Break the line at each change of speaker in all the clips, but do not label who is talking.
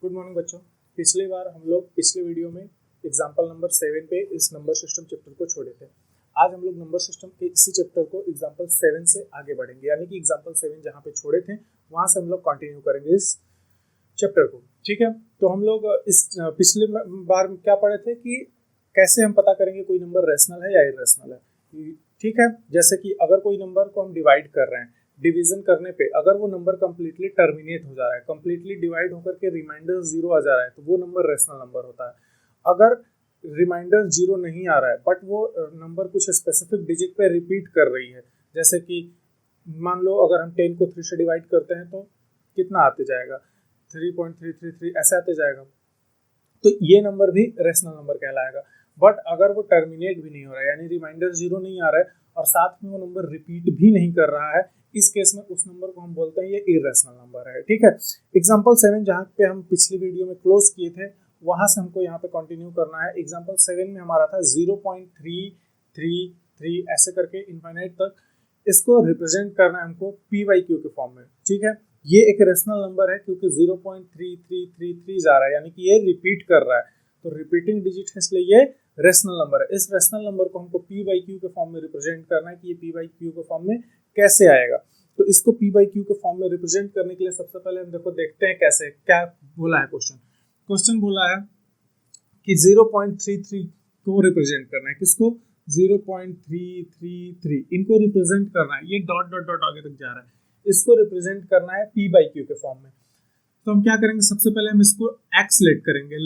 Good morning बच्चों। पिछली बार हम लोग पिछले वीडियो में एग्जाम्पल नंबर 7 पे इस नंबर सिस्टम चैप्टर को छोड़े थे। आज हम लोग नंबर सिस्टम के इसी चैप्टर को एग्जाम्पल 7 से आगे बढ़ेंगे, यानी कि एग्जाम्पल 7 जहाँ पे छोड़े थे वहाँ से हम लोग कंटिन्यू करेंगे इस चैप्टर को। ठीक है, तो हम लोग इस पिछले बार क्या पढ़े थे कि कैसे हम पता करेंगे कोई नंबर रैशनल है या इरेशनल है। ठीक है, जैसे कि अगर कोई नंबर को हम डिवाइड कर रहे हैं, डिवीजन करने पे अगर वो नंबर कंप्लीटली टर्मिनेट हो जा रहा है, कंप्लीटली डिवाइड होकर के रिमाइंडर 0 आ जा रहा है, तो वो नंबर रैशनल नंबर होता है। अगर रिमाइंडर 0 नहीं आ रहा है बट वो नंबर कुछ स्पेसिफिक डिजिट पे रिपीट कर रही है, जैसे कि मान लो अगर हम 10 को 3 से डिवाइड करते हैं तो कितना आते जाएगा, 3.333 ऐसे आते जाएगा, तो ये नंबर भी रैशनल नंबर कहलाएगा। बट अगर वो टर्मिनेट भी नहीं हो रहा है, यानी रिमाइंडर 0 नहीं आ रहा है और साथ में वो नंबर रिपीट भी नहीं कर रहा है, इस केस में उस नंबर को हम बोलते हैं ये इरेशनल नंबर है। ठीक है, एग्जांपल 7 जहाँ पे हम पिछली वीडियो में क्लोज किए थे वहां से हमको यहाँ पे कंटिन्यू करना है। एग्जांपल 7 में हमारा था 0.333 ऐसे करके इनफाइनाइट तक इसको रिप्रेजेंट करना है हमको p/q के फॉर्म में। ठीक है, ये एक रेशनल नंबर है क्योंकि 0.3333 जा रहा है, यानी कि ये रिपीट कर रहा है, तो रिपीटिंग डिजिट है इसलिए ये रेशनल नंबर है। इस रेशनल नंबर को हमको p/q के फॉर्म में रिप्रेजेंट करना है कि ये p/q के फॉर्म में कैसे आएगा। तो इसको p/q के फॉर्म में रिप्रेजेंट करने के लिए सबसे पहले हम देखो देखते हैं कैसे, क्या बोला है क्वेश्चन बोला है कि 0.33 को रिप्रेजेंट करना है, किसको 0.333 इनको रिप्रेजेंट करना है, ये डॉट डॉट डॉट आगे तक जा रहा है, इसको रिप्रेजेंट करना है p/q के फॉर्म में। तो हम क्या करेंगे, सबसे पहले हम इसको x लेट करेंगे,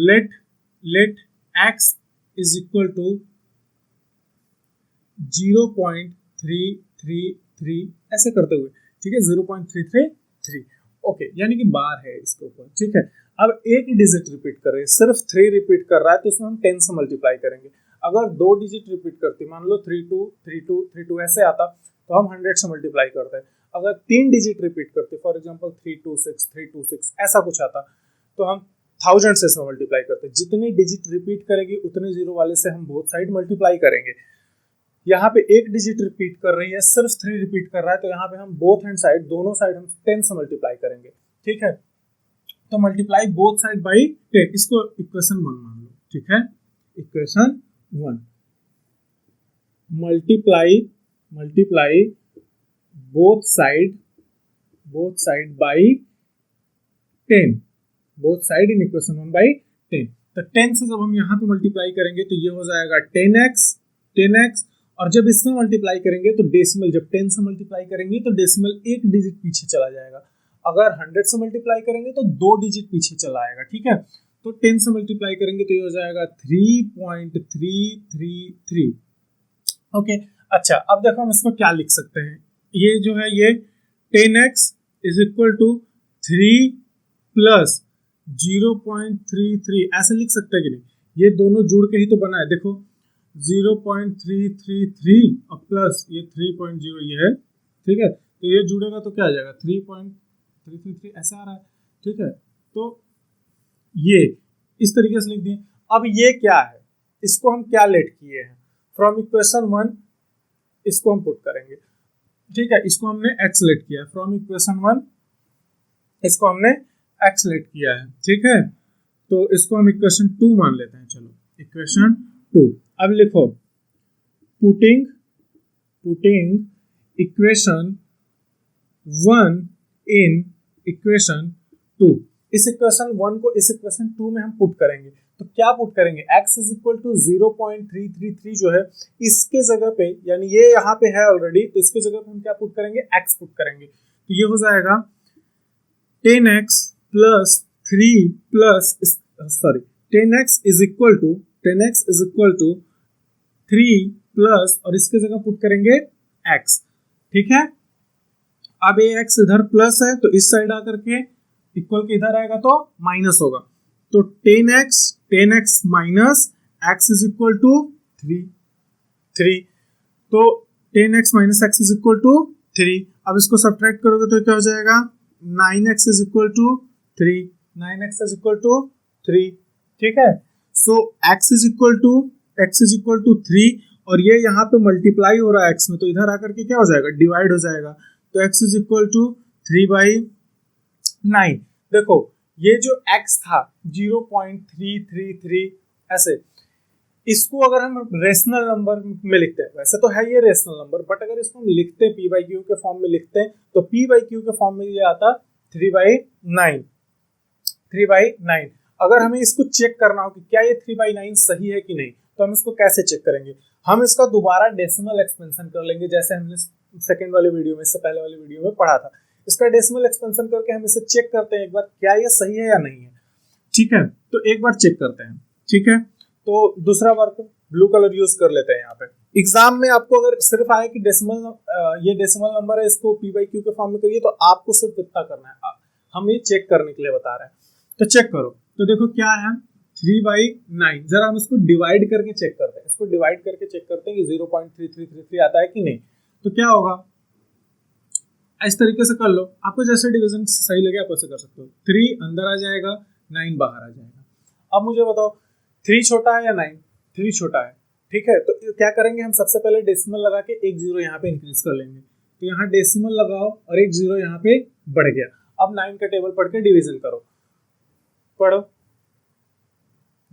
let x is equal to 0.333 ऐसे करते हुए, ठीक है 0.333 ओके, यानी कि बार है इसके ऊपर। ठीक है, अब एक डिजिट रिपीट कर रहे हैं, सिर्फ 3 रिपीट कर रहा है तो इसमें हम 10 से मल्टीप्लाई करेंगे। अगर 2 डिजिट रिपीट करते, मान लो 3232 ऐसे आता तो हम 100 से मल्टीप्लाई करते हैं। अगर 3 डिजिट रिपीट करते, फॉर एग्जांपल 326 ऐसा कुछ आता तो हम 1000 से इसमें मल्टीप्लाई करते। जितनी डिजिट रिपीट करेगी उतने जीरो वाले से हम बोथ साइड मल्टीप्लाई करेंगे। यहाँ पे एक डिजिट रिपीट कर रही है, सिर्फ 3 रिपीट कर रहा है, तो यहाँ पे हम बोथ हैंड साइड, दोनों साइड हम 10 से मल्टीप्लाई करेंगे। ठीक है, तो मल्टीप्लाई बोथ साइड बाई 10, इसको इक्वेशन 1 मान लो। ठीक है, equation 1 multiply both side by 10, both side in equation 1 by 10। तो 10 से जब हम यहाँ पे मल्टीप्लाई करेंगे तो ये हो जाएगा 10x, और जब इसमें मल्टीप्लाई करेंगे तो डेसिमल, जब 10 से मल्टीप्लाई करेंगे तो डेसिमल एक डिजिट पीछे चला जाएगा। अगर 100 से मल्टीप्लाई करेंगे तो 2 डिजिट पीछे चला आएगा। ठीक है, तो 10 से मल्टीप्लाई करेंगे तो ये हो जाएगा 3.333। ओके, अच्छा अब देखो हम इसको क्या लिख सकते हैं, ये जो है ये 10x is equal to 3 plus 0.33 ऐसे लिख सकते हैं कि नहीं, ये दोनों जुड़ के ही तो बना है। देखो 0.333 और प्लस ये 3.0 ये है। ठीक है, तो ये जुड़ेगा तो क्या आ जाएगा 3.333 ऐसा आ रहा है। ठीक है, तो ये इस तरीके से लिख दिए। अब ये क्या है, इसको हम क्या लेट किए हैं, फ्रॉम इक्वेशन 1 इसको हम पुट करेंगे। ठीक है, इसको हमने x लेट किया है, फ्रॉम इक्वेशन 1 इसको हमने x लेट किया है। ठीक है, तो इसको हम इक्वेशन 2 मान लेते हैं। चलो इक्वेशन 2, अब लिखो पुटिंग इक्वेशन 1 इन इक्वेशन 2। इस इक्वेशन 1 को इस इक्वेशन 2 में हम पुट करेंगे, तो क्या पुट करेंगे, x इज इक्वल टू 0.333 जो है इसके जगह पे, यानी ये यहाँ पे है ऑलरेडी, तो इसके जगह पे हम क्या पुट करेंगे, x पुट करेंगे। तो ये हो जाएगा 10x plus 3 plus 10x is equal to 3 plus, और इसके जगह पुट करेंगे x। ठीक है, अब ये x इधर प्लस है तो इस साइड आकर के इक्वल के इधर आएगा तो माइनस होगा, तो 10x minus x is equal to 3, तो 10x minus x is equal to 3। अब इसको सब्ट्रैक्ट करोगे तो क्या हो जाएगा, 9x इज इक्वल टू 3। ठीक है, सो x इज इक्वल टू 3, और ये यहाँ पे मल्टीप्लाई हो रहा है x में, तो इधर आकर के क्या हो जाएगा, डिवाइड हो जाएगा, तो x इज इक्वल टू 3/9। देखो ये जो x था 0.333 ऐसे, इसको अगर हम रेशनल नंबर में लिखते हैं, वैसे तो है ये रेशनल नंबर, बट अगर इसको हम लिखते हैं p बाई क्यू के फॉर्म में लिखते हैं तो p बाई क्यू के फॉर्म में ये आता 3/9। 3/9 अगर हमें इसको चेक करना हो कि क्या ये 3/9 सही है कि नहीं, तो हम इसको कैसे चेक करेंगे? हम इसका दोबारा डेसिमल एक्सपेंशन कर लेंगे, जैसे हमने सेकंड वाले वीडियो में, इससे पहले वाले वीडियो में पढ़ा था। इसका डेसिमल एक्सपेंशन करके हम इसे चेक करते हैं एक बार, क्या ये सही है या नहीं है। ठीक है, तो एक बार चेक करते हैं। ठीक है, तो दूसरा वर्क ब्लू कलर यूज कर लेते हैं यहाँ पे। एग्जाम में आपको अगर सिर्फ आए कि ये डेसिमल नंबर है, इसको p बाई क्यू के फॉर्म में करिए, तो आपको सिर्फ इतना करना है। हम ये चेक करने के लिए बता रहे हैं, तो चेक करो। तो देखो क्या है 3/9। जरा हम इसको डिवाइड करके चेक करते हैं, इसको डिवाइड करके चेक करते हैं कि 0.3333 आता है कि नहीं। तो क्या होगा, इस तरीके से कर लो, आपको जैसे डिवीजन सही लगे आप ऐसे कर सकते हो। 3 अंदर आ जाएगा, 9 बाहर आ जाएगा। अब मुझे बताओ 3 छोटा है या 9? 3 छोटा है। ठीक है, तो क्या करेंगे हम, सबसे पहले डेसिमल लगा के एक 0 यहाँ पे इंक्रीज कर लेंगे। तो यहाँ डेसिमल लगाओ और एक 0 यहाँ पे बढ़ गया। अब 9 का टेबल पढ़ के डिवीजन करो, पढ़ो।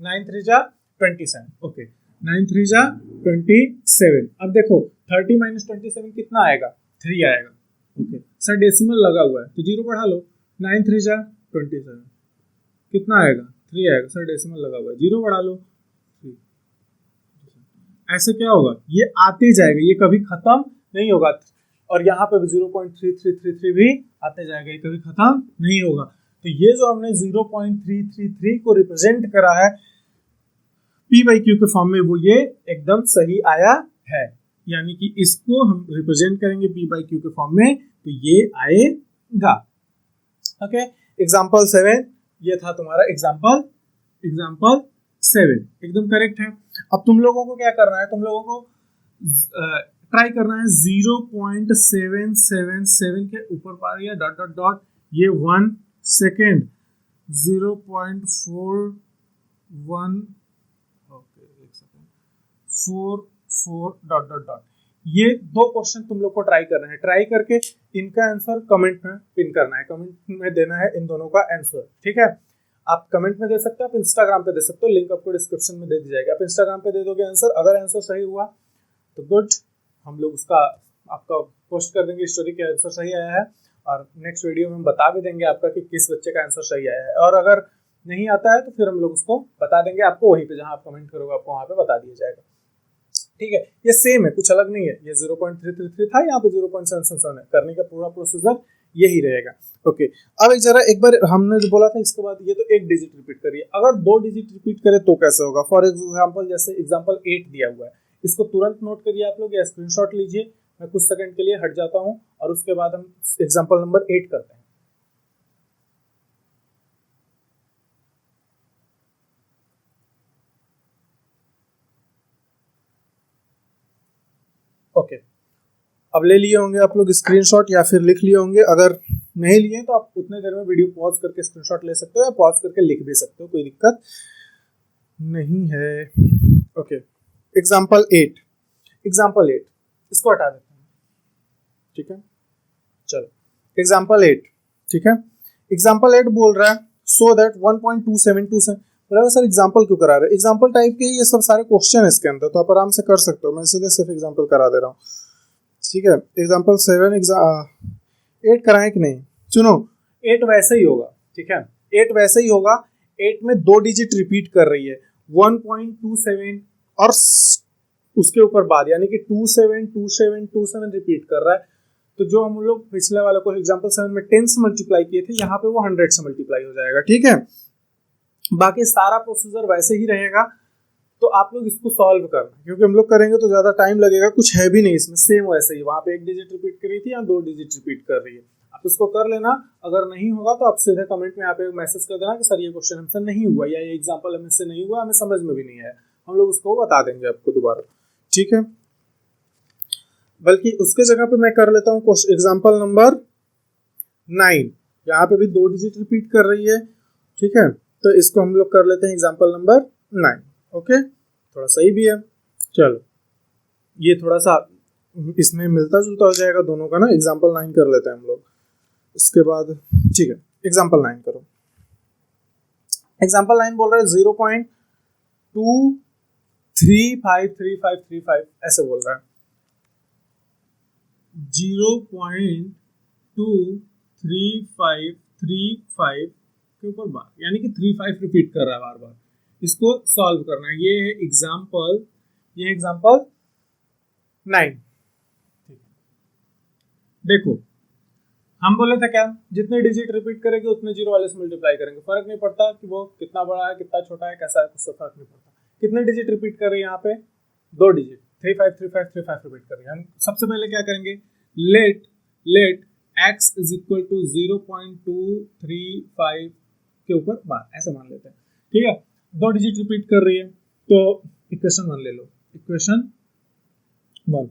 9 3 जा 27, ओके 9 3 जा 27। अब देखो 30 माइनस 27 कितना आएगा, 3 आएगा। ओके सर डेसिमल लगा हुआ है तो 0 बढ़ा लो, 9 3 जा 27 कितना आएगा, 3 आएगा। सर डेसिमल लगा हुआ है, 0 बढ़ा लो 3। ऐसे क्या होगा, ये आते जाएगा, ये कभी खत्म नहीं होगा। और यहाँ पे 0.3333 भी आते जाएगा, ये कभी खत्म नहीं होगा। तो ये जो हमने 0.333 को रिप्रेजेंट करा है p बाई क्यू के फॉर्म में, वो ये एकदम सही आया है। यानी कि इसको हम रिप्रेजेंट करेंगे p बाई क्यू के फॉर्म में, तो ये आएगा। ओके, एग्जाम्पल 7 ये था तुम्हारा एग्जाम्पल 7 एकदम करेक्ट है। अब तुम लोगों को क्या करना है, तुम लोगों को ट्राई करना है 0.777 के ऊपर पार या डॉट डॉट डॉट ये 1 second 0.41 okay 1 second 44 dot dot dot. ये 2 क्वेश्चन तुम लोग को ट्राई करना है। ट्राई करके इनका आंसर कमेंट में पिन करना है, कमेंट में देना है इन दोनों का आंसर। ठीक है, आप कमेंट में दे सकते हो, आप इंस्टाग्राम पे दे सकते हो, लिंक आपको डिस्क्रिप्शन में दे दी जाएगी। आप इंस्टाग्राम पे दे दोगे आंसर, अगर आंसर सही हुआ तो गुड, हम लोग उसका आपका पोस्ट कर देंगे स्टोरी के आंसर सही आया है, और नेक्स्ट वीडियो में हम बता भी देंगे आपका कि किस बच्चे का आंसर सही आया है। और अगर नहीं आता है तो फिर हम लोग उसको बता देंगे आपको, वहीं पे जहां आप कमेंट करोगे आपको वहां पे बता दिया जाएगा। ठीक है, ये सेम है, कुछ अलग नहीं है। ये 0.333 था, यहाँ पे 0.777 है। करने का पूरा प्रोसीजर यही रहेगा। ओके, अब एक बार हमने जो बोला था इसके बाद ये तो एक डिजिट रिपीट करिए। अगर 2 डिजिट रिपीट करे तो कैसे होगा? फॉर एग्जाम्पल जैसे एग्जाम्पल 8 दिया हुआ है, इसको तुरंत नोट करिए आप लोग या स्क्रीनशॉट लीजिए। मैं कुछ सेकंड के लिए हट जाता हूँ और उसके बाद हम एग्जाम्पल नंबर 8 करते हैं। ओके, अब ले लिए होंगे आप लोग स्क्रीनशॉट या फिर लिख लिए होंगे। अगर नहीं लिए तो आप उतने देर में वीडियो पॉज करके स्क्रीनशॉट ले सकते हो या पॉज करके लिख भी सकते हो, कोई दिक्कत नहीं है। ओके, एग्जाम्पल 8 इसको हटा देते हैं। ठीक है, चलो एग्जाम्पल 8। ठीक है, एग्जाम्पल 8 बोल रहा है सो दैट 1.2727। बोला सर एग्जाम्पल क्यों करा रहे हैं? एग्जाम्पल टाइप के ये सब सारे क्वेश्चन है इसके अंदर, तो आप आराम से कर सकते हो। मैं इसलिए सिर्फ एग्जाम्पल करा दे रहा हूँ। ठीक है, एग्जाम्पल 7 8 कराएं कि नहीं? सुनो, 8 वैसे ही होगा। ठीक है, 8 वैसे ही होगा। 8 में 2 डिजिट रिपीट कर रही है, 1.27 और उसके ऊपर बाद, यानी कि 272727 रिपीट कर रहा है। तो जो हम लोग पिछले वाले को एग्जाम्पल 7 में 10 से मल्टीप्लाई किए थे, यहाँ पे वो 100 से मल्टीप्लाई हो जाएगा। ठीक है, बाकी सारा प्रोसीजर वैसे ही रहेगा। तो आप लोग इसको सॉल्व करना, क्योंकि हम लोग करेंगे तो ज्यादा टाइम लगेगा। कुछ है भी नहीं इसमें, सेम वैसे ही, वहां पे 1 डिजिट रिपीट कर रही थी, यहाँ 2 डिजिट रिपीट कर रही है। आप इसको कर लेना। अगर नहीं होगा तो आप सीधे कमेंट में यहाँ पे मैसेज कर देना कि सर ये क्वेश्चन हमसे नहीं हुआ या ये एग्जाम्पल हमसे नहीं हुआ, हमें समझ में भी नहीं आया, हम लोग उसको बता देंगे आपको दोबारा। ठीक है, बल्कि उसके जगह पे मैं कर लेता हूँ एग्जाम्पल नंबर 9। यहाँ पे भी 2 डिजिट रिपीट कर रही है। ठीक है, तो इसको हम लोग कर लेते हैं एग्जाम्पल नंबर 9। ओके, थोड़ा सही भी है। चलो, ये थोड़ा सा इसमें मिलता जुलता हो जाएगा दोनों का ना। एग्जाम्पल 9 कर लेते हैं हम लोग इसके बाद। ठीक है, एग्जाम्पल 9 करो। एग्जाम्पल 9 बोल रहा है 0.2353535 ऐसे बोल रहा है, 0.23535 के ऊपर बार, यानी कि 35 रिपीट कर रहा है बार बार। इसको सॉल्व करना है। ये है एग्जाम्पल, ये एग्जाम्पल 9। देखो हम बोले थे क्या, जितने डिजिट रिपीट करेंगे उतने जीरो वाले से मल्टीप्लाई करेंगे, फर्क नहीं पड़ता कि वो कितना बड़ा है कितना छोटा है कैसा है, उससे फर्क नहीं पड़ता। कितने डिजिट रिपीट कर रहे हैं यहाँ पे, 2 डिजिट, 353535 रिपीट कर रहे हैं। हम सबसे पहले क्या करेंगे, let x is equal to 0.235 के ऊपर बार, ऐसे मान लेते हैं। ठीक है, 2 डिजिट रिपीट कर रही है, तो इक्वेशन 1 ले लो। Equation 1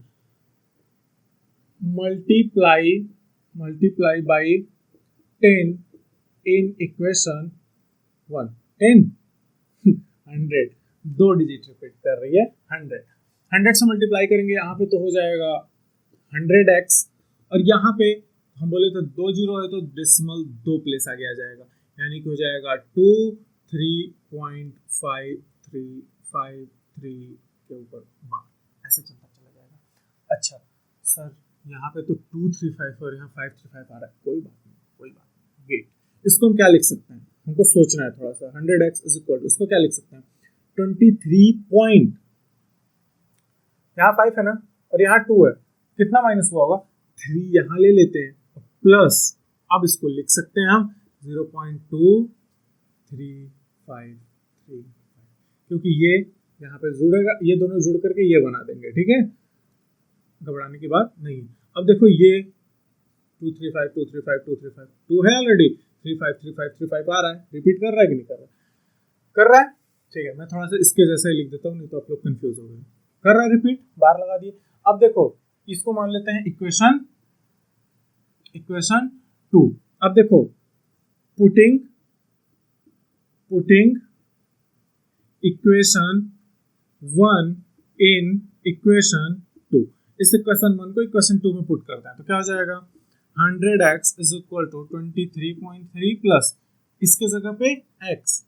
multiply by 10 in equation 1, 10 100, 2 digit repeat कर रही है, 100 से मल्टीप्लाई करेंगे यहाँ पे तो हो जाएगा 100x, और यहाँ पे हम बोले तो 2 जीरो है तो डेसिमल 2 प्लेस आगे आ जाएगा, यानी कि हो जाएगा 23.5353 के ऊपर बार, ऐसे चलता चला जाएगा। अच्छा सर यहाँ पे तो 235 और यहाँ 535 आ रहा है, कोई बात नहीं वेट, इसको हम क्या लिख सकते हैं, हमको सोचना है थोड़ा सा। 100x इज इक्वल टू, इसको क्या लिख सकते हैं, 23 पॉइंट, यहाँ 5 है ना और यहाँ 2 है, कितना माइनस हुआ होगा, 3 यहाँ ले लेते हैं प्लस, अब इसको लिख सकते हैं हम 0.2353, क्योंकि ये यहाँ पे जुड़ेगा, ये दोनों जुड़ करके ये बना देंगे। ठीक है, घबराने की बात नहीं। अब देखो ये 235 2 है ऑलरेडी, 353535 आ रहा है, रिपीट कर रहा है कि नहीं कर रहा है। ठीक है, मैं थोड़ा सा इसके जैसा ही लिख देता हूँ, नहीं तो आप लोग कंफ्यूज हो गए। कर रहा है रिपीट, बार लगा दिए। अब देखो इसको मान लेते हैं इक्वेशन 2। अब देखो पुटिंग इक्वेशन 1 इन इक्वेशन 2, इस इक्वेशन 1 को इक्वेशन 2 में पुट करते हैं तो क्या हो जाएगा, 100x is equal to 23.3 plus इसके जगह पे x,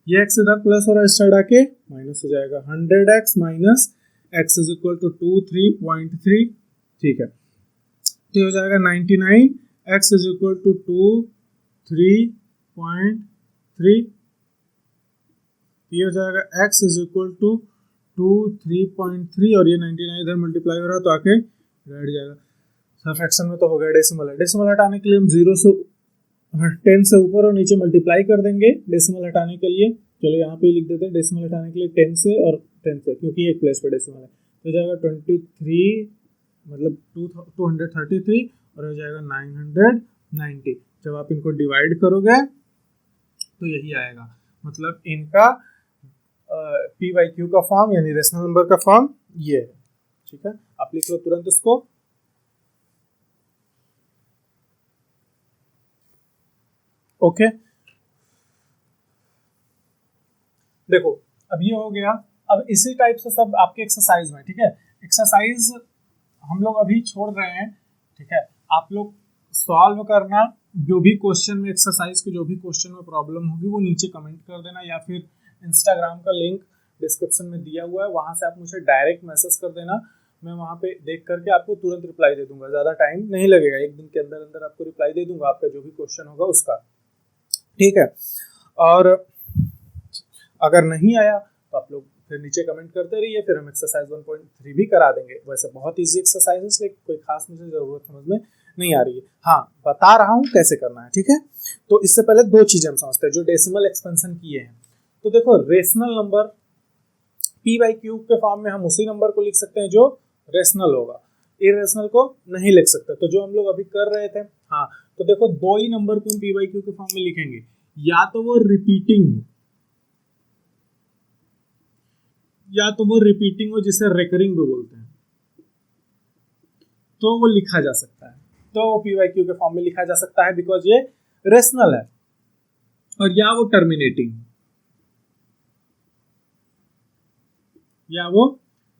ये x इधर प्लस और इस साइड आके माइनस हो जाएगा, 100x minus x is equal to 23.3। ठीक है, तो हो जाएगा 99x इज इक्वल टू 23.3, ये हो जाएगा x इज इक्वल टू 23.3 और ये 99 इधर मल्टीप्लाई हो रहा है तो आके बैठ जाएगा। सब फ्रैक्शन में तो हो गया डेसिमल है, डेसिमल हटाने के लिए हम 0 से 10 से ऊपर और नीचे मल्टीप्लाई कर देंगे डेसिमल हटाने के लिए। चलो यहाँ पे लिख देते हैं डेसिमल हटाने के लिए 10 से और 10 से, क्योंकि एक प्लेस पे डेसिमल है, तो हो जाएगा 23 मतलब 233 और हो जाएगा 990। जब आप इनको डिवाइड करोगे तो यही आएगा, मतलब इनका पी बाई क्यू का फॉर्म यानी रेशनल नंबर का फॉर्म ये है। ठीक है, आप लिख लो तुरंत इसको। ओके, देखो अब ये हो गया। अब इसी टाइप से सब आपके एक्सरसाइज में, ठीक है, एक्सरसाइज हम लोग अभी छोड़ रहे हैं। ठीक है, आप लोग सॉल्व करना, जो भी क्वेश्चन में एक्सरसाइज के जो भी क्वेश्चन में प्रॉब्लम होगी वो नीचे कमेंट कर देना, या फिर इंस्टाग्राम का लिंक डिस्क्रिप्शन में दिया हुआ है, वहां से आप मुझे डायरेक्ट मैसेज कर देना, मैं वहां पे देख करके आपको तुरंत रिप्लाई दे दूंगा। ज़्यादा टाइम नहीं लगेगा, एक दिन के अंदर अंदर आपको रिप्लाई दे दूंगा आपका जो भी क्वेश्चन होगा उसका। ठीक है, और अगर नहीं आया तो आप लोग फिर नीचे कमेंट करते रहिए, फिर हम एक्सरसाइज 1.3 भी करा देंगे। वैसे बहुत ईजी एक्सरसाइज है, इसलिए कोई खास मुझे ज़रूरत समझ में नहीं आ रही है। हाँ, बता रहा हूँ कैसे करना है। ठीक है, तो इससे पहले 2 चीज़ें हम समझते हैं जो डेसिमल एक्सपेंशन किए हैं। तो देखो rational number P by cube के फॉर्म में हम उसी नंबर को लिख सकते हैं जो रेशनल होगा, इरेशनल को नहीं लिख सकते। तो जो हम लोग अभी कर रहे थे, हाँ, तो देखो 2 ही नंबर को हम पी बाई क्यू के फॉर्म में लिखेंगे, या तो वो रिपीटिंग हो या तो वो रिपीटिंग हो जिसे रेकरिंग भी बोलते हैं, तो वो लिखा जा सकता है, तो वो पी बाई क्यू के फॉर्म में लिखा जा सकता है बिकॉज ये रेशनल है। और या वो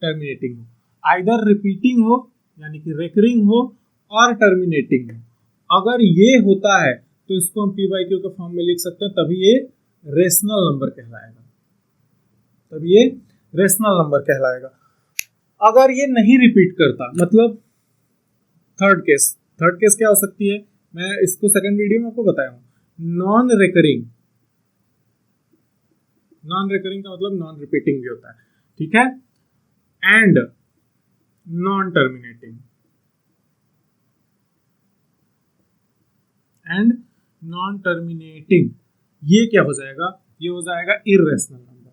टर्मिनेटिंग हो, आइदर रिपीटिंग हो यानी कि रेकरिंग हो और टर्मिनेटिंग हो। अगर ये होता है तो इसको हम पी बाई क्यू के फॉर्म में लिख सकते हैं, तभी ये रेशनल नंबर कहलाएगा, तब ये रेशनल नंबर कहलाएगा। अगर ये नहीं रिपीट करता, मतलब थर्ड केस क्या हो सकती है, मैं इसको सेकंड वीडियो में आपको बताया हूँ। नॉन रिकरिंग का मतलब नॉन रिपीटिंग भी होता है, ठीक है। एंड नॉन टर्मिनेटिंग, ये क्या हो जाएगा, ये हो जाएगा इर्रेशनल नंबर।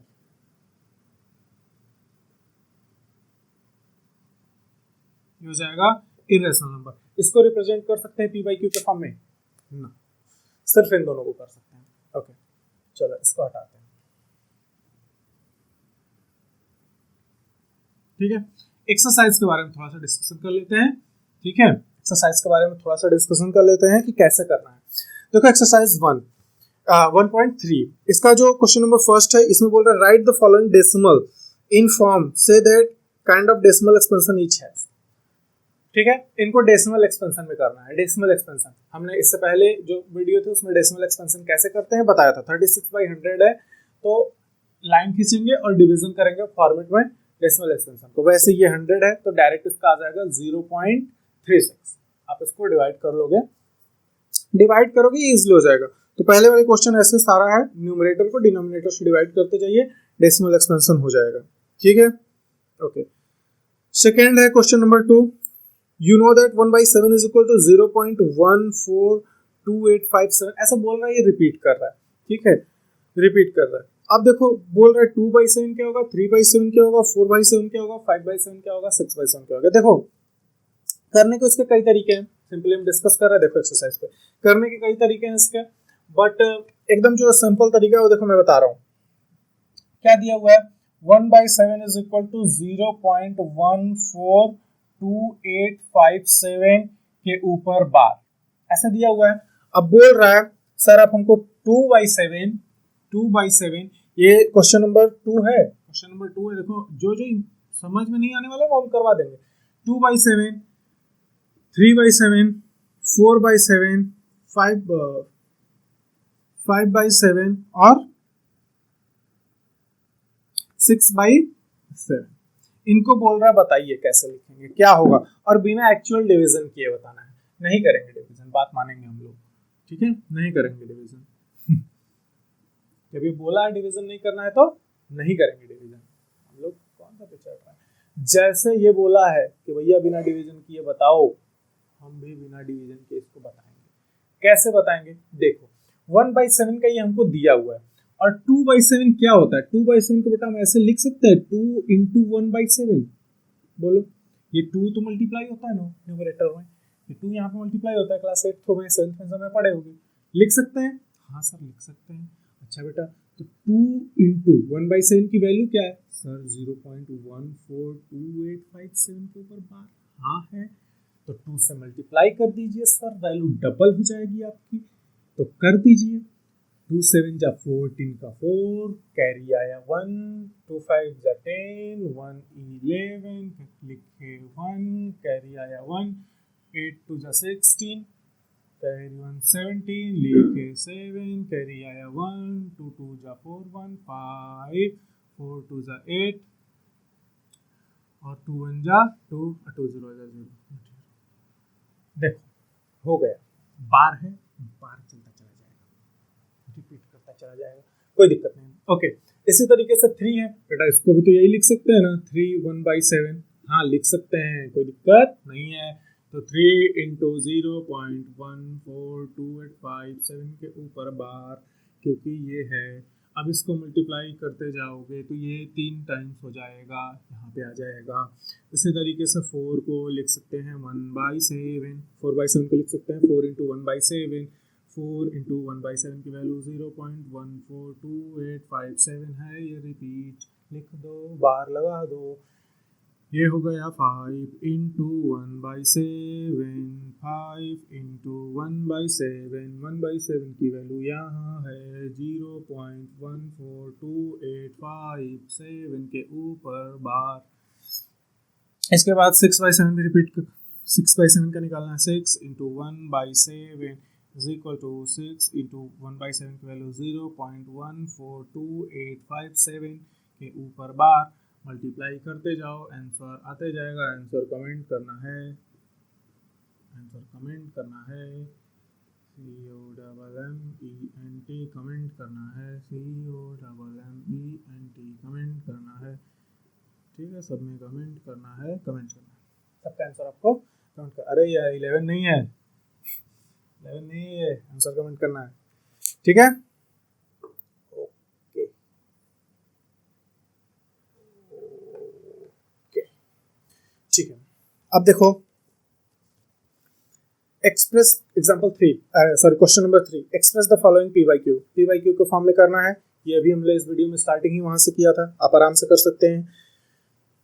ये हो जाएगा इर्रेशनल नंबर। इसको रिप्रेजेंट कर सकते हैं पी बाई क्यू के फॉर्म में ना, सिर्फ इन दोनों को कर सकते हैं। ओके, चलो इसको हटाते हैं, ठीक है। एक्सरसाइज के बारे में थोड़ा सा डिस्कशन कर लेते हैं, ठीक है। एक्सरसाइज के बारे में थोड़ा सा डिस्कशन कर लेते हैं कि कैसे करना है। देखो एक्सरसाइज 1.3, इसका जो क्वेश्चन नंबर फर्स्ट है, इसमें बोल रहा है right the following decimal in form say that kind of decimal expansion each has, ठीक है। इनको डेसिमल एक्सपेंशन में करना है। डेसिमल एक्सपेंशन हमने इससे पहले जो वीडियो थी उसमें डेसिमल एक्सपेंशन कैसे करते हैं बताया था। 36/100 है, तो लाइन खींचेंगे और डिवीजन करेंगे फॉर्मेट में डेसिमल एक्सपेंशन को। वैसे ये 100 है तो डायरेक्ट इसका आ जाएगा 0.36। आप इसको डिवाइड कर लोगे, डिवाइड करोगे इजीली हो जाएगा। तो पहले वाले क्वेश्चन ऐसे सारा है, न्यूमरेटर को डिनोमिनेटर से डिवाइड करते जाइए, डेसिमल एक्सपेंशन हो जाएगा, ठीक है। ओके, सेकेंड है question number 2, you know that 1/7 is equal to 0.142857, ऐसा बोल रहा है, ये रिपीट कर रहा है, ठीक है, रिपीट कर रहा है। अब देखो बोल रहा है 2/7 क्या होगा, 3/7 क्या होगा, 4/7 क्या होगा, 5/7 क्या होगा, 6/7 क्या होगा। देखो करने के उसके कई तरीके हैं, सिंपली हम डिस्कस कर रहे हैं। देखो एक्सरसाइज पे करने के कई तरीके हैं इसके, बट एकदम जो सिंपल तरीका है वो देखो मैं बता रहा हूँ। क्या दिया हुआ है, 1/7 इज इक्वल टू 0.142857 के ऊपर बार, ऐसा दिया हुआ है। अब बोल रहा है सर आप हमको 2/7 ये क्वेश्चन नंबर 2 है, क्वेश्चन नंबर 2 है। देखो जो जो समझ में नहीं आने वाला वो हम करवा देंगे। 2/7, 3/7, 4/7, 5/7 और 6/7, इनको बोल रहा है बताइए कैसे लिखेंगे, क्या होगा, और बिना एक्चुअल डिवीजन किए बताना है। नहीं करेंगे डिवीजन, बात मानेंगे हम लोग, ठीक है, नहीं करेंगे डिवीजन। जब ये बोला है डिवीजन नहीं करना है तो नहीं करेंगे डिवीजन। हम लोग कौन सा पे चल रहा है, जैसे ये बोला है कि भैया बिना डिवीजन किए बताओ, हम भी बिना डिवीजन के इसको बताएंगे। कैसे बताएंगे, देखो 1/7 का ये हमको दिया हुआ है, और 2/7 क्या होता है, 2/7 को बेटा हम ऐसे लिख सकते हैं 2 इंटू 1/7। बोलो, ये 2 तो मल्टीप्लाई होता है ना न्यूमरेटर में, ये 2 यहाँ पे मल्टीप्लाई होता है, क्लास 8 में 7th में समय पढ़े होंगे, लिख सकते हैं। हाँ सर लिख सकते हैं। अच्छा बेटा, तो 2 इंटू 1/7 की वैल्यू क्या है सर, 0.142857 के ऊपर बार, हाँ है, तो 2 से मल्टीप्लाई कर दीजिए सर, वैल्यू डबल हो जाएगी आपकी, तो कर दीजिए। 2 7 जा 14 का 4, कैरी आया 1, 2 5 जा 10, 1 11, लिखे 1, कैरी आया 1, 8 2 जा 16, कैरी 1 17, लिखे 7, कैरी आया 1, 2 2 जा 4 1 5, 4 2 जा 8 और 2 1 जा 2 2 0 जा 0। देखो हो गया, बार है, बार चलता चला जाएगा, रिपीट करता चला जाएगा, कोई दिक्कत नहीं। ओके, इसी तरीके से 3 है बेटा, इसको भी तो यही लिख सकते हैं ना, 3 1/7, हाँ लिख सकते हैं, कोई दिक्कत नहीं है। तो 3 इंटू 0.142857 के ऊपर बार, क्योंकि ये है। अब इसको मल्टीप्लाई करते जाओगे तो ये 3 टाइम्स हो जाएगा, यहाँ पे आ जाएगा। इसी तरीके से 4 को लिख सकते हैं 1/7, 4/7 को लिख सकते हैं 4 इंटू 1/7, 4 इंटू 1/7 की वैल्यू 0.142857 है, ये रिपीट लिख दो, बार लगा दो। ये हो गया 5 इंटू 1/7, 5 इंटू 1/7, 1/7 की वैल्यू यहाँ है 0.142857 के ऊपर बार। इसके बाद 6/7 भी रिपीट कर, 6/7 का निकालना है, 6 into 1/7, is equal to 6 into 1/7 की वैल्यू 0.142857 के ऊपर बार मल्टीप्लाई करते जाओ, आंसर आते जाएगा। आंसर कमेंट करना है, आंसर कमेंट करना है, COMMENT कमेंट करना है, COMMENT कमेंट करना है। ठीक है, सब में कमेंट करना है, कमेंट करना है। सबका आंसर आपको कमेंट कर, अरे यार 11 नहीं है, 11 नहीं है, आंसर कमेंट करना है। ठीक है, ओके ठीक है। अब देखो express example 3 sorry question number 3, express the following P by Q के फॉर्म में करना है। ये अभी हमने इस वीडियो में स्टार्टिंग ही वहां से किया था, आप आराम से कर सकते हैं।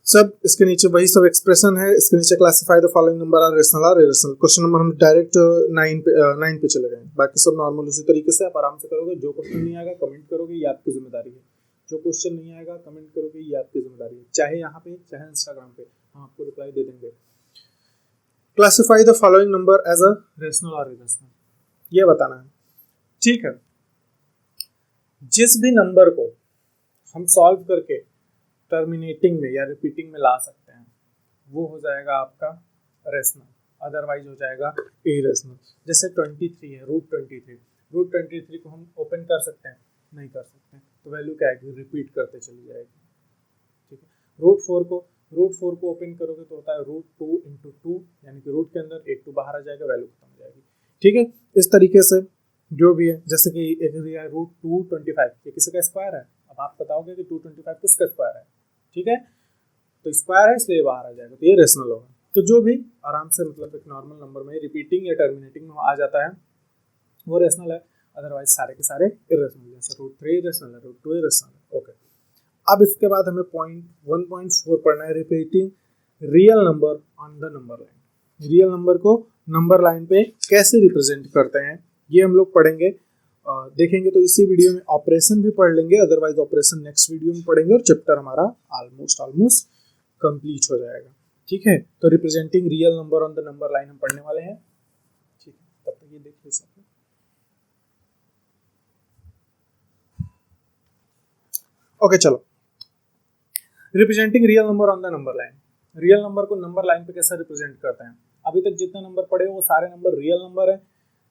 सब इसके नीचे वही सब एक्सप्रेशन है। इसके नीचे classify the following number are rational are irrational. Question number हम डायरेक्ट 9 पे चले गए, बाकी सब नॉर्मल उसी तरीके से आप आराम से करोगे। जो क्वेश्चन नहीं आएगा कमेंट करोगे, ये आपकी जिम्मेदारी है। जो क्वेश्चन नहीं आएगा कमेंट करोगे, ये आपकी जिम्मेदारी है, चाहे यहाँ पे चाहे इंस्टाग्राम पे, हम आपको रिप्लाई दे देंगे। Classify the following number as a rational और इरेशनल, ये बताना है। ठीक है, जिस भी नंबर को हम सॉल्व करके टर्मिनेटिंग में या रिपीटिंग में ला सकते हैं वो हो जाएगा आपका रेशनल, अदरवाइज हो जाएगा इरेशनल। जैसे 23 है, रूट 23 को हम ओपन कर सकते हैं, नहीं कर सकते, तो वैल्यू क्या आएगी, रिपीट करते चली जाएगी। ठीक है, रूट फोर को ओपन करोगे तो होता है √2 × 2, यानी कि रूट के अंदर एक 2 बाहर आ जाएगा, वैल्यू खत्म हो जाएगी। ठीक है, इस तरीके से जो भी है, जैसे कि एक √225, ये किसी का स्क्वायर है। अब आप बताओगे कि 225 किसका स्क्वायर है। ठीक है, तो स्क्वायर है इसलिए बाहर आ जाएगा, तो ये रेशनल होगा। तो जो भी आराम से मतलब एक नॉर्मल नंबर में रिपीटिंग या टर्मिनेटिंग में आ जाता है वो रेशनल है, अदरवाइज सारे के सारे इरेशनल। जैसे √3 इरेशनल है, √2 इरेशनल है। ओके, अब इसके बाद हमें 1.4 पढ़ना है, repeating real number on the number line. Real number को नंबर लाइन पे कैसे रिप्रेजेंट करते हैं ये हम लोग पढ़ेंगे, देखेंगे। तो इसी वीडियो में ऑपरेशन भी पढ़ लेंगे, अदरवाइज ऑपरेशन नेक्स्ट वीडियो में पढ़ेंगे और चैप्टर हमारा ऑलमोस्ट कंप्लीट हो जाएगा। ठीक है, तो representing real number on the number line हम पढ़ने वाले हैं। ठीक है, तब तक ये देख लीजिए। ओके चलो, representing real number on the number line. Real number को नंबर लाइन पे कैसे रिप्रेजेंट करते हैं। अभी तक जितने नंबर पढ़े वो सारे नंबर रियल नंबर है।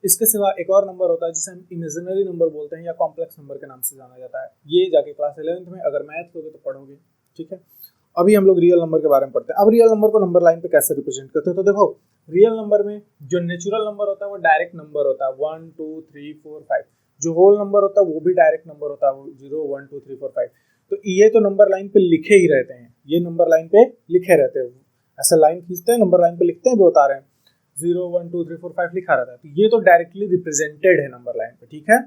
इसके सिवा एक और नंबर होता है जिसे हम इमेजिनरी नंबर बोलते हैं या कॉम्प्लेक्स नंबर के नाम से जाना जाता है। ये जाके क्लास 11th में अगर मैथ लोगे तो पढ़ोगे। ठीक है, अभी हम लोग रियल नंबर के बारे में पढ़ते हैं। अब रियल नंबर को नंबर लाइन पे कैसे रिप्रेजेंट करते हैं, तो देखो रियल नंबर में जो नेचुरल नंबर होता है वो डायरेक्ट नंबर होता है, 1 2 3 4 5। जो होल नंबर होता है वो भी डायरेक्ट नंबर होता है, 0 1 2 3 4 5। तो ये तो नंबर लाइन पे लिखे ही रहते हैं, ये नंबर लाइन पे लिखे रहते हैं, ऐसे लाइन खींचते हैं नंबर लाइन पे लिखते हैं, वो बता रहे हैं 0 1 2 3 4 5 लिखा रहता है। तो ये तो डायरेक्टली रिप्रेजेंटेड है नंबर लाइन पे। ठीक है,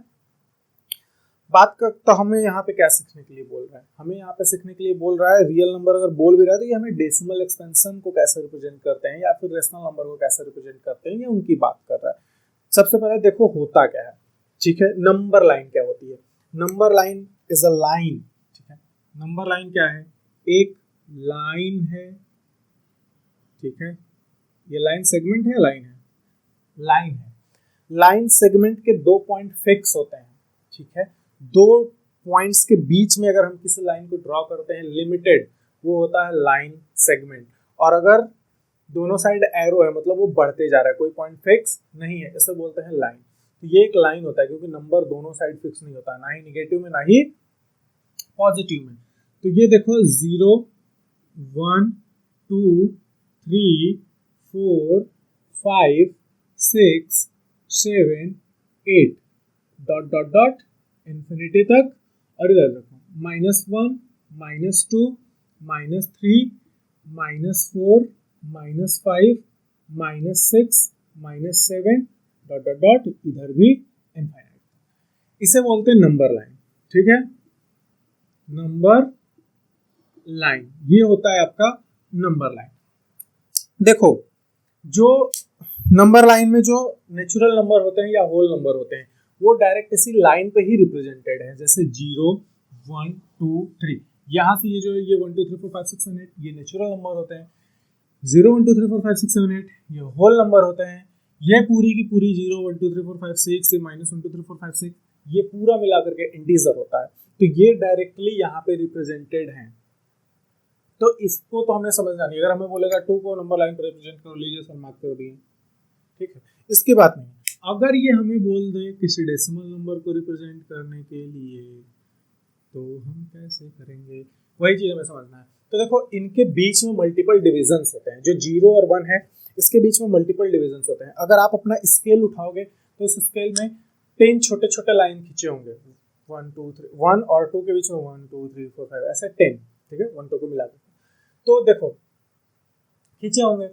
बात कर तो हमें यहाँ पे क्या सीखने के लिए बोल रहा है, हमें यहाँ पे सीखने के लिए बोल रहा है रियल नंबर अगर बोल भी रहा है तो ये हमें डेसिमल एक्सपेंशन को कैसे रिप्रेजेंट करते हैं या फिर रेशनल नंबर को कैसे रिप्रेजेंट करते हैं, ये उनकी बात कर रहा है। सबसे पहले देखो होता क्या है। ठीक है, नंबर लाइन क्या होती है। Number line is a line. ठीक है, नंबर लाइन क्या है, एक लाइन है। ठीक है, ये लाइन सेगमेंट है, लाइन है, लाइन है। लाइन सेगमेंट के 2 पॉइंट फिक्स होते हैं। ठीक है, 2 पॉइंट्स के बीच में अगर हम किसी लाइन को ड्रॉ करते हैं लिमिटेड, वो होता है लाइन सेगमेंट। और अगर दोनों साइड एरो है मतलब वो बढ़ते जा रहा है, कोई पॉइंट फिक्स नहीं है, इसे बोलते हैं लाइन। तो ये एक लाइन होता है क्योंकि नंबर दोनों साइड फिक्स नहीं होता, ना ही निगेटिव में ना ही पॉजिटिव में। तो ये देखो 0 1 2 3 4 5 6 7 8 डॉट डॉट डॉट इन्फिनिटी तक। और इधर देखो -1 -2 -3 -4 -5 -6 -7 डॉट डॉट डॉट, इधर भी इनफाइनाइट। इसे बोलते हैं नंबर लाइन। ठीक है, नंबर लाइन ये होता है आपका नंबर लाइन। देखो जो नंबर लाइन में जो नेचुरल नंबर होते हैं या होल नंबर होते हैं वो डायरेक्ट इसी लाइन पे ही रिप्रेजेंटेड है। जैसे 0 1 2 3, यहाँ से ये जो ये 1 2 3 4 5 6 7 8 ये नेचुरल नंबर होते हैं। 0 1 2 3 4 5 6 7 8 ये होल नंबर होते हैं। ये पूरी की पूरी 0 1 2 3 4 5 6 से -1 2 3 4 5 6 ये पूरा मिला करके इंटीजर होता है, तो ये डायरेक्टली यहाँ पे रिप्रेजेंटेड है। तो इसको तो हमें समझना नहीं, अगर हमें बोलेगा 2 को नंबर लाइन पर रिप्रेजेंट करो, लीजिए सर मार्क कर दिए, ठीक है, इसकी बात नहीं। अगर ये हमें बोल दे किसी डेसिमल नंबर को रिप्रेजेंट करने के लिए तो हम कैसे करेंगे, वही चीज हमें समझना है। तो देखो इनके बीच में मल्टीपल डिविजन्स होते हैं, जो 0 और 1 है इसके बीच में मल्टीपल डिविजन्स होते हैं। अगर आप अपना स्केल उठाओगे तो इस स्केल में 10 छोटे छोटे लाइन खींचे होंगे, 1 2 3 1 और 2 के बीच में 1 2 3 4 5 ऐसे 10, ठीक है, 1 2 को मिला के। तो देखो खींचे होंगे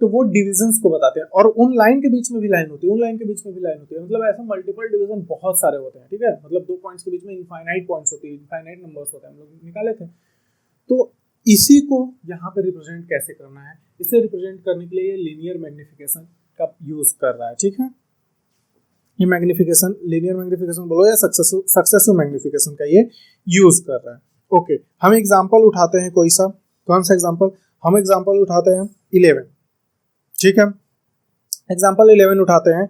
तो वो डिविजन्स को बताते हैं, और उन लाइन के बीच में भी लाइन होती है, उन लाइन के बीच में भी लाइन होती है, मतलब ऐसा मल्टीपल डिवीजन बहुत सारे होते हैं, ठीक है, मतलब 2 पॉइंट्स के बीच में इनफाइनाइट पॉइंट्स होती है, इनफाइनाइट नंबर्स होते हैं, हम लोग निकाले थे। तो इसी को यहाँ पे रिप्रेजेंट कैसे करना है, इसे रिप्रेजेंट करने के लिए ये लीनियर मैग्निफिकेशन का यूज कर रहा है, ठीक है। ये मैग्निफिकेशन, लीनियर मैग्निफिकेशन बोलो या सक्सेसिव मैग्निफिकेशन का ये यूज कर रहा है। ओके, हम एग्जांपल उठाते हैं कोई सा, कौन सा एग्जांपल, हम एग्जांपल उठाते हैं 11, ठीक है, एग्जांपल 11 उठाते हैं,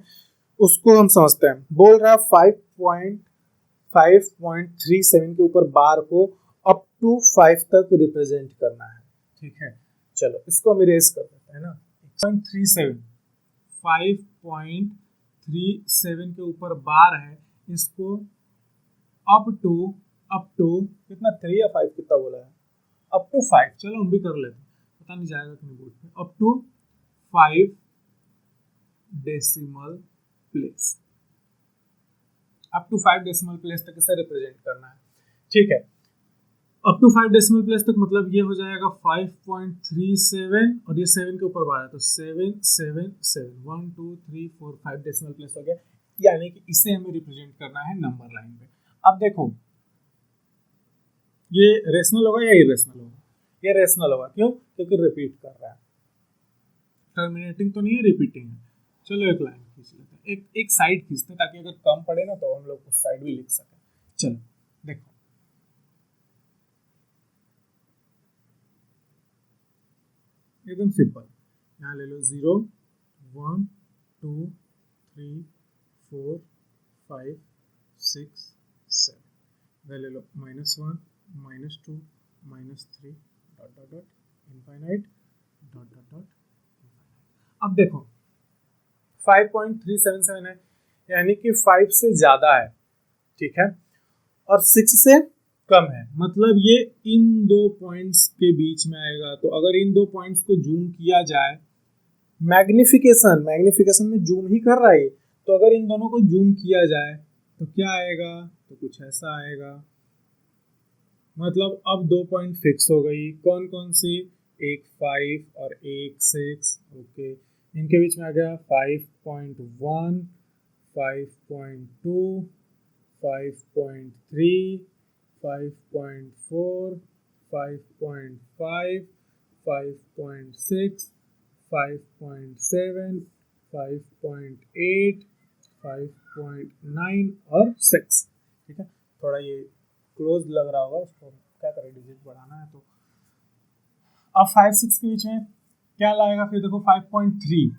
उसको हम समझते हैं। बोल रहा है 5.37 के ऊपर बार को अप टू 5 तक रिप्रेजेंट करना है, ठीक है। चलो इसको हम इरेज कर देते हैं ना, 5.37 के ऊपर बार है, इसको अप टू कितना 3 या 5 कितना बोला है, अप टू 5, चलो हम भी कर लेते हैं, पता नहीं जाएगा कि नहीं बोर्ड पे, up to 5 decimal place, up to 5 decimal place तक इसे रिप्रेजेंट करना है, ठीक है। अप टू 5 डेसिमल प्लेस तक मतलब ये हो जाएगा 5.37 और ये 7 के ऊपर बार है, तो 7 7 7 1 2 3 4 5 डेसिमल प्लेस हो गया, यानी कि इसे हमें रिप्रेजेंट करना है नंबर लाइन पे। अब देखो ये रेशनल होगा या इरेशनल होगा, ये रेशनल होगा, क्यों, क्योंकि रिपीट कर रहा है, टर्मिनेटिंग तो नहीं है, रिपीटिंग है। चलो एक लाइन खींच लेते हैं, एक साइड खींचते हैं ताकि अगर कम पड़े ना तो हम लोग उस साइड भी लिख सकें। चलो देखो एकदम सिंपल, यहाँ ले लो 0 1 2 3 4 5 6 7, ले लो -1 -2 -3 dot dot dot infinite dot dot dot. अब देखो 5.377 है, यानी कि 5 से ज्यादा है, ठीक है, और 6 से कम है, मतलब ये इन दो पॉइंट्स के बीच में आएगा। तो अगर इन दो पॉइंट्स को जूम किया जाए, मैग्निफिकेशन में जूम ही कर रहा है, तो अगर इन दोनों को जूम किया जाए तो क्या आएगा, तो कुछ ऐसा आएगा, मतलब अब 2 पॉइंट फिक्स हो गई, कौन कौन सी, एक 5 और एक 6, ओके, इनके बीच में आ गया 5.1 5.2 5.3 5.4 5.5 5.6 5.7 5.8 5.9 और 6, ठीक है। थोड़ा ये क्लोज लग रहा होगा, उसको क्या करें, डिजिट बढ़ाना है तो। अब 5 6 के बीच में क्या लाएगा, फिर देखो 5.3,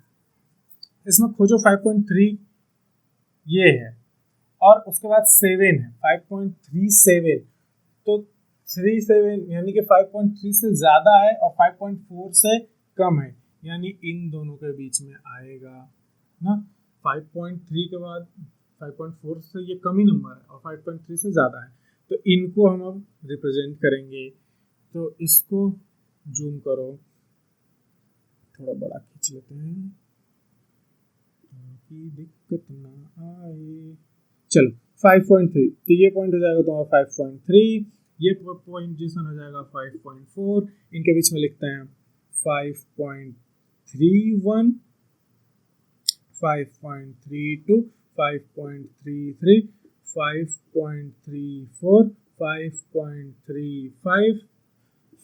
इसमें खोजो 5.3 ये है, और उसके बाद 7 है 5.37, तो 37 यानी कि 5.3 से ज़्यादा है और 5.4 से कम है, यानी इन दोनों के बीच में आएगा ना। 5.3 के बाद 5.4 से ये कम ही नंबर है और 5.3 से ज़्यादा है, तो इनको हम अब रिप्रेजेंट करेंगे। तो इसको जूम करो, थोड़ा बड़ा खींच लेते हैं ताकि दिक्कत ना आए। चलो 5.3, तो ये पॉइंट हो जाएगा तुम्हारा 5.3, ये पॉइंट जिसन हो जाएगा 5.4, इनके बीच में लिखते हैं 5.31 5.32 5.33 5.34 5.35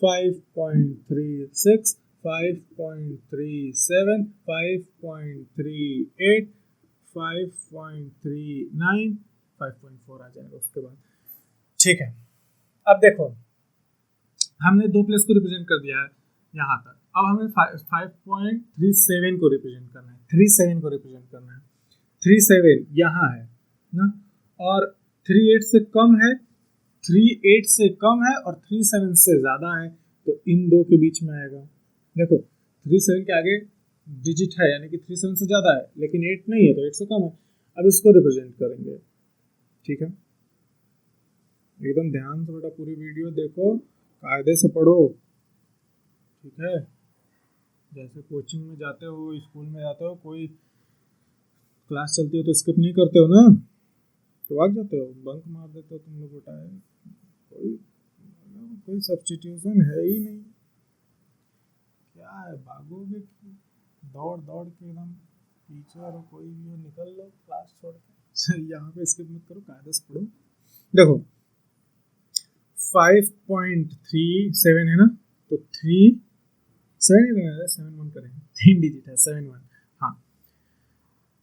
5.36 5.37 5.38 5.39 5.4 आ जाएगा उसके बाद, ठीक है। अब देखो हमने दो प्लेस को रिप्रेजेंट कर दिया है यहाँ तक, अब हमें 5.37 को रिप्रेजेंट करना है, 37 को रिप्रेजेंट करना है। 37 यहाँ है ना, और 38 से कम है, 38 से कम है और 37 से ज़्यादा है, तो इन दो के बीच में आएगा। देखो 37 के आगे डिजिट है यानी कि 37 से ज़्यादा है, लेकिन 8 नहीं है तो 8 से कम है। अब इसको रिप्रेजेंट करेंगे, ठीक है। एकदम ध्यान से बेटा पूरी वीडियो देखो, कायदे से पढ़ो, ठीक है। जैसे कोचिंग में जाते हो, स्कूल में जाते हो, कोई क्लास चलती हो तो स्किप नहीं करते हो ना, तो भाग जाते हो, बंक मार देते हो तुम लोग बेटा। कोई सब्स्टिट्यूशन है ही नहीं, क्या है, भागोगे दौड़ दौड़ के एकदम, टीचर हो कोई भी हो, निकल लो क्लास छोड़ के। यहाँ पे स्किप मत करो, कायदे से पढ़ो। देखो 5.37 है ना, तो 7 करेंगे, 3 डिजिट है, 7 1, हाँ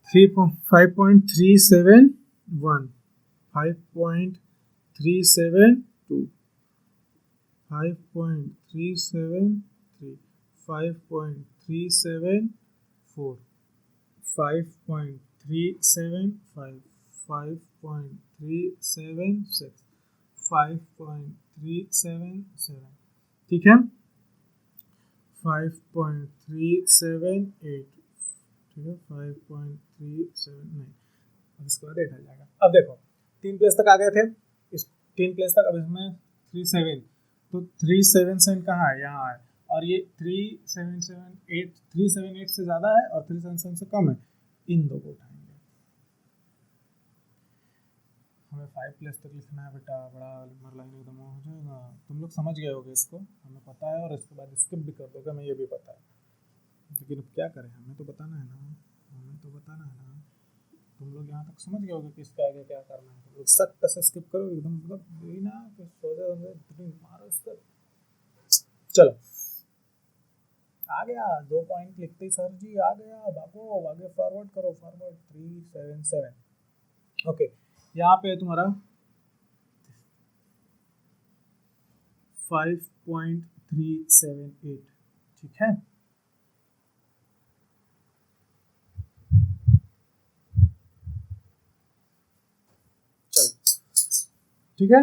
5.371, 5.372, 5.373, 5.374, 5.375, 5.376, 5.377, ठीक है, 5.378, ठीक है, 5.379। अब इसके बाद 8 आ जाएगा। अब देखो 3 प्लेस तक आ गए थे, इस 3 प्लेस तक। अब इसमें 37, तो 377 कहाँ है, यहाँ है, और ये 378 से ज़्यादा है और 377 से कम है, इन दो को उठाएंगे। हमें 5 प्लेस तक लिखना है बेटा, बड़ा नंबर लाइन एकदम हो जाएगा। तुम लोग समझ गए होगे इसको, हमें पता है, और इसके बाद स्किप भी कर दोगे, हमें ये भी पता है, लेकिन अब क्या करें, हमें तो बताना है ना, हमें तो बताना है ना। तुम लोग यहाँ तक समझ गए होगे कि इसके आगे क्या करना है, तुम लोग सख्त से स्किप करो एकदम, मतलब यही ना कि सोचा मारो इसका। चलो आ गया, 2 पॉइंट लिखते ही सर जी आ गया, भागो आगे फॉरवर्ड करो, फॉरवर्ड 377। ओके, यहाँ पे तुम्हारा 5.378, ठीक है। चलो ठीक है,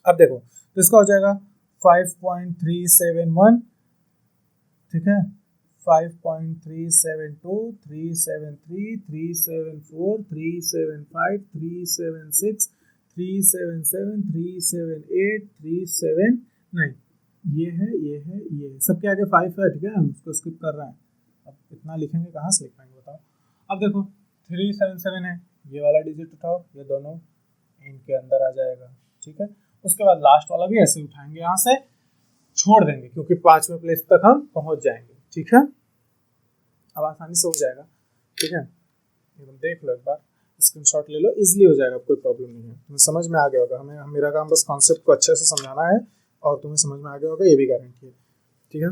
अब देखो तो इसका हो जाएगा 5.371, ठीक है, 5.372, 373, 374, 375, 376, 377, 378, 379, ये है, ये है, ये है, सबके आगे 5 है, ठीक है, हम उसको स्किप कर रहे हैं। अब इतना लिखेंगे कहाँ से लिख पाएंगे बताओ। अब देखो 377 है, ये वाला डिजिट उठाओ, ये दोनों इनके अंदर आ जाएगा, ठीक है। उसके बाद लास्ट वाला भी ऐसे उठाएंगे, यहाँ से छोड़ देंगे क्योंकि 5वें प्लेस तक हम पहुंच जाएंगे, ठीक है। अब आसानी से हो जाएगा, ठीक है, एकदम देख लो एक बार, स्क्रीनशॉट ले लो, इजीली हो जाएगा, कोई प्रॉब्लम नहीं है, तुम्हें समझ में आ गया होगा। हमें मेरा काम बस कॉन्सेप्ट को अच्छे से समझाना है और तुम्हें समझ में आ गया होगा, ये भी गारंटी है, ठीक है।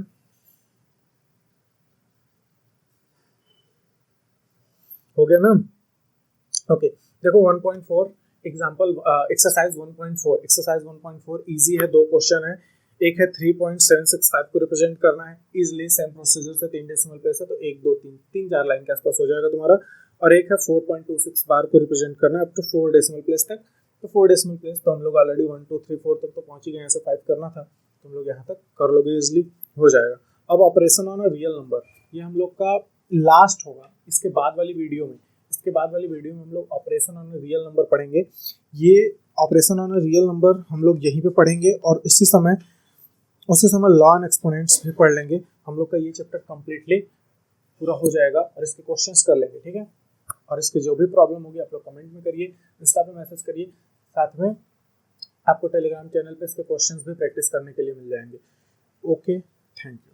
हो गया ना, ओके। देखो 1.4 एग्जाम्पल, एक्सरसाइज 1.4, एक्सरसाइज 1.4 इजी है, 2 क्वेश्चन है। एक है 3.765 को रिप्रेजेंट करना है इजिली, सेम प्रोसीजर से, 3 डेसिमल प्लेस है, तो 1 2 3 4 लाइन के आसपास हो जाएगा तुम्हारा। और एक है 4.26 बार को रिप्रेजेंट करना है अप टू 4 डेसिमल प्लेस तक, तो 4 डेसिमल प्लेस तो हम लोग ऑलरेडी 1 2 3 4 तक तो पहुंच ही गए, यहाँ से 5 करना था, तुम लोग यहाँ तक कर लोगे, इजिली हो जाएगा। अब operation on a real number, ये हम लोग का लास्ट होगा, इसके बाद वाली वीडियो में, इसके बाद वाली वीडियो में हम लोग operation on a real number पढ़ेंगे। ये operation on a real number हम लोग यहीं पे पढ़ेंगे, और उसी समय लॉ एंड एक्सपोनेंट्स भी पढ़ लेंगे। हम लोग का ये चैप्टर कंप्लीटली पूरा हो जाएगा और इसके क्वेश्चंस कर लेंगे, ठीक है। और इसके जो भी प्रॉब्लम होगी आप लोग कमेंट में करिए, इंस्टा पे मैसेज करिए, साथ में आपको टेलीग्राम चैनल पे इसके क्वेश्चंस भी प्रैक्टिस करने के लिए मिल जाएंगे। Okay, thank you.